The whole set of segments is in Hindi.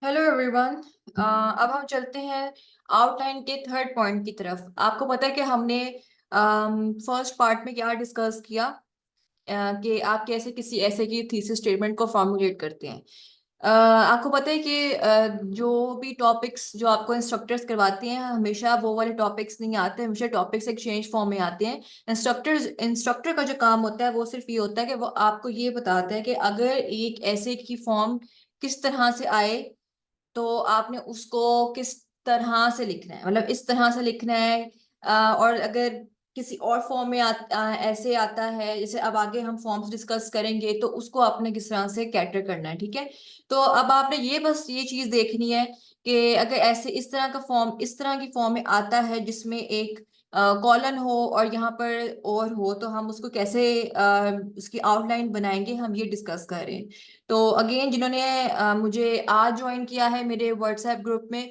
Hello everyone. अब हम चलते हैं आउटलाइन के थर्ड पॉइंट की तरफ। आपको पता है कि हमने फर्स्ट पार्ट में क्या डिस्कस किया, कि आप कैसे किसी ऐसे की थीसिस स्टेटमेंट को फॉर्मुलेट करते हैं। आपको पता है कि जो भी टॉपिक्स जो आपको इंस्ट्रक्टर्स करवाते हैं हमेशा वो वाले टॉपिक्स नहीं आते, हमेशा टॉपिक्स एक्सचेंज फॉर्म में आते हैं। इंस्ट्रक्टर का जो काम होता है वो सिर्फ ये होता है कि वो आपको ये बताता है कि अगर एक ऐसे की फॉर्म किस तरह से आए तो आपने उसको किस तरह से लिखना है, मतलब इस तरह से लिखना है। और अगर किसी और फॉर्म में ऐसे आता है, जैसे अब आगे हम फॉर्म्स डिस्कस करेंगे, तो उसको आपने किस तरह से कैटर करना है। ठीक है, तो अब आपने ये बस ये चीज देखनी है कि अगर ऐसे इस तरह का फॉर्म इस तरह की फॉर्म में आता है जिसमें एक कॉलन हो और यहाँ पर और हो, तो हम उसको कैसे उसकी आउटलाइन बनाएंगे, हम ये डिस्कस कर रहे हैं। तो अगेन जिन्होंने मुझे आज ज्वाइन किया है मेरे व्हाट्सएप ग्रुप में,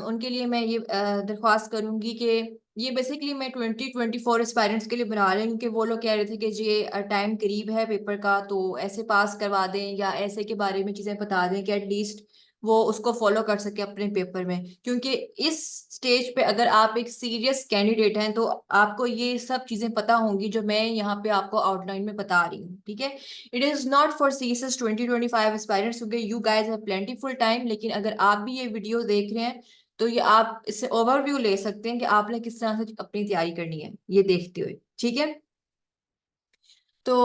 उनके लिए मैं ये दरख्वास्त करूंगी कि ये बेसिकली मैं 2024 एस्पायरेंट्स के लिए बना रही हूँ, कि वो लोग कह रहे थे कि ये टाइम करीब है पेपर का, तो ऐसे पास करवा दें या ऐसे के बारे में चीज़ें बता दें कि एटलीस्ट वो उसको फॉलो कर सके अपने पेपर में। क्योंकि इस स्टेज पे अगर आप एक सीरियस कैंडिडेट हैं तो आपको ये सब चीज़ें पता होंगी जो मैं यहाँ पे आपको आउटलाइन में बता रही हूँ। ठीक है, it is not for CSS 2025 aspirants, क्योंकि you guys have plentiful time. लेकिन अगर आप भी ये वीडियो देख रहे हैं तो ये आप इससे ओवरव्यू ले सकते हैं कि आपने किस तरह से अपनी तैयारी करनी है ये देखते हुए। ठीक है, तो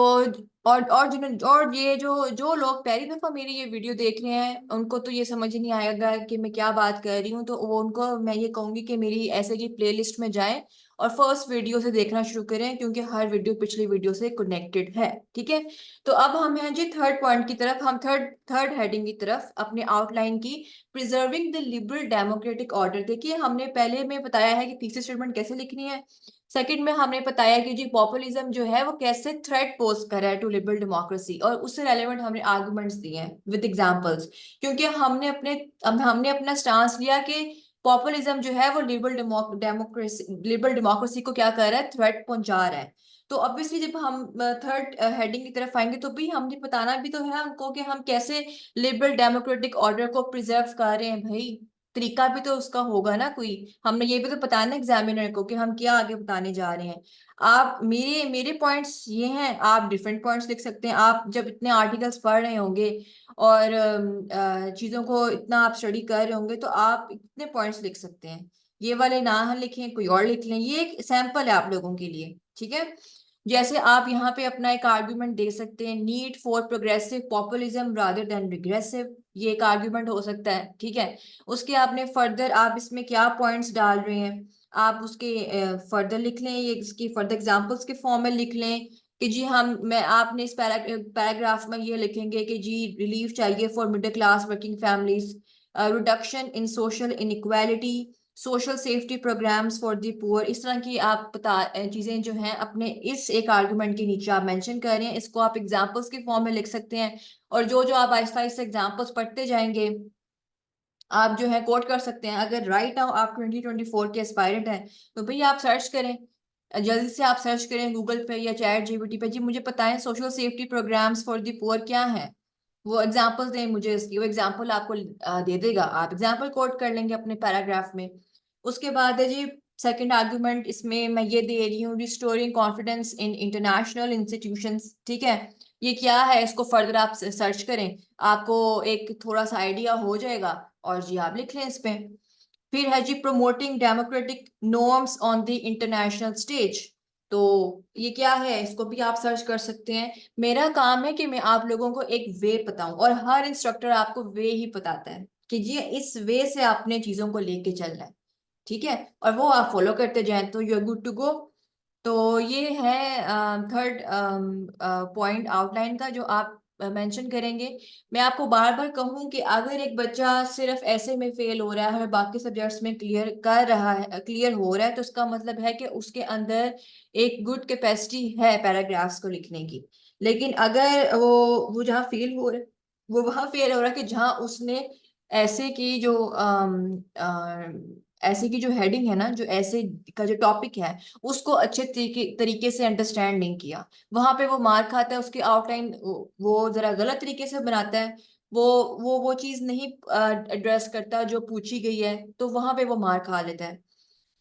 और ये जो जो लोग पहली दफा मेरी ये वीडियो देख रहे हैं उनको तो ये समझ ही नहीं आएगा कि मैं क्या बात कर रही हूँ, तो वो उनको मैं ये कहूंगी कि मेरी ऐसे की प्लेलिस्ट में जाएं और फर्स्ट वीडियो से देखना शुरू करें, क्योंकि हर वीडियो पिछली वीडियो से कनेक्टेड है। ठीक है, तो अब हम हैं जी थर्ड पॉइंट की तरफ, हम थर्ड थर्ड हेडिंग की तरफ अपने आउटलाइन की, preserving the liberal democratic order. देखिए, हमने पहले में बताया है कि थीसिस स्टेटमेंट कैसे लिखनी है। सेकंड में हमने बताया कि जी पॉपुलिज्म जो है वो कैसे थ्रेट पोज कर रहा है टू लिबरल डेमोक्रेसी, और उससे रेलेवेंट हमने आर्गुमेंट्स दिए हैं विद एग्जांपल्स। क्योंकि हमने अपना स्टांस लिया कि पॉपुलिज्म जो है वो लिबरल डेमोक्रेसी को क्या कर रहा है, थ्रेट पहुंचा रहा है। तो ऑब्वियसली जब हम थर्ड हेडिंग की तरफ आएंगे तो भी हमने बताना भी तो है उनको कि हम कैसे लिबरल डेमोक्रेटिक ऑर्डर को प्रिजर्व कर रहे हैं। भाई, तरीका भी तो उसका होगा ना कोई, हमने ये भी तो बताना एग्जामिनर को कि हम क्या आगे बताने जा रहे हैं। आप मेरे मेरे पॉइंट्स ये हैं, आप डिफरेंट पॉइंट्स लिख सकते हैं। आप जब इतने आर्टिकल्स पढ़ रहे होंगे और चीजों को इतना आप स्टडी कर रहे होंगे तो आप इतने पॉइंट्स लिख सकते हैं। ये वाले ना लिखें, कोई और लिख लें, ये एक सैंपल है आप लोगों के लिए। ठीक है, जैसे आप यहाँ पे अपना एक आर्ग्यूमेंट दे सकते हैं, need for progressive populism rather than regressive, ये एक आर्ग्यूमेंट हो सकता है। ठीक है, उसके आपने फर्दर आप इसमें क्या पॉइंट्स डाल रहे हैं आप उसके फर्दर लिख लें, ये इसकी फर्दर एग्जांपल्स के फॉर्म में लिख लें कि जी हम मैं आपने इस पैराग्राफ में ये लिखेंगे कि जी रिलीफ चाहिए for middle class working families, reduction in social inequality, social safety programmes for the poor. इस तरह की आप चीजें जो हैं अपने इस एक आर्गुमेंट के नीचे आप मेंशन कर रहे हैं, इसको आप एग्जांपल्स के फॉर्म में लिख सकते हैं। और जो जो आप आहिस्ता आहिस्ता एग्जांपल्स पढ़ते जाएंगे आप जो है कोट कर सकते हैं। अगर राइट नाउ आप 2024 के एस्पायरेंट हैं तो भैया आप सर्च करें, जल्दी से आप सर्च करें गूगल पे या चैट जीपीटी पे, जी मुझे पता है social safety programmes for the poor क्या है, वो एग्जांपल्स दें मुझे इसकी, वो एग्जांपल आपको दे देगा, आप एग्जांपल कोट कर लेंगे अपने पैराग्राफ में। उसके बाद है जी सेकंड आर्गुमेंट, इसमें मैं ये दे रही हूँ restoring confidence in international institutions. ठीक है, ये क्या है इसको फर्दर आप सर्च करें, आपको एक थोड़ा सा आइडिया हो जाएगा और जी आप लिख लें इस पे। फिर है जी promoting democratic norms on the international stage, तो ये क्या है इसको भी आप सर्च कर सकते हैं। मेरा काम है कि मैं आप लोगों को एक वे बताऊं, और हर इंस्ट्रक्टर आपको वे ही बताता है कि जी इस वे से आपने चीजों को लेके चलना है। ठीक है, और वो आप फॉलो करते जाएं तो you are good to go. तो ये है थर्ड पॉइंट आउटलाइन का जो आप मेंशन करेंगे। मैं आपको बार बार कहूं कि अगर एक बच्चा सिर्फ ऐसे में फेल हो रहा है और बाकी सब्जेक्ट्स में क्लियर हो रहा है, तो उसका मतलब है कि उसके अंदर एक गुड कैपेसिटी है पैराग्राफ्स को लिखने की। लेकिन अगर वो जहाँ फेल हो रहा है, वो वहां फेल हो रहा है कि जहाँ उसने ऐसे की जो ऐसे की जो हेडिंग है ना, जो ऐसे का जो टॉपिक है उसको अच्छे तरीके तरीके से अंडरस्टैंड नहीं किया, वहां पे वो मार खाता है। उसकी आउटलाइन वो जरा गलत तरीके से बनाता है, वो वो चीज नहीं एड्रेस करता जो पूछी गई है, तो वहां पे वो मार खा लेता है।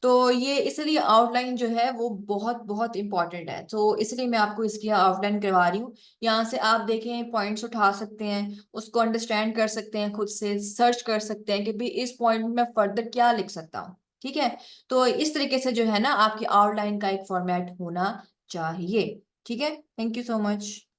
तो ये इसलिए आउटलाइन जो है वो बहुत बहुत इंपॉर्टेंट है, तो इसलिए मैं आपको इसकी आउटलाइन करवा रही हूँ। यहाँ से आप देखें, पॉइंट्स उठा सकते हैं, उसको अंडरस्टैंड कर सकते हैं, खुद से सर्च कर सकते हैं कि भाई इस पॉइंट में मैं फर्दर क्या लिख सकता हूँ। ठीक है, तो इस तरीके से जो है ना आपकी आउटलाइन का एक फॉर्मेट होना चाहिए। ठीक है, थैंक यू सो मच।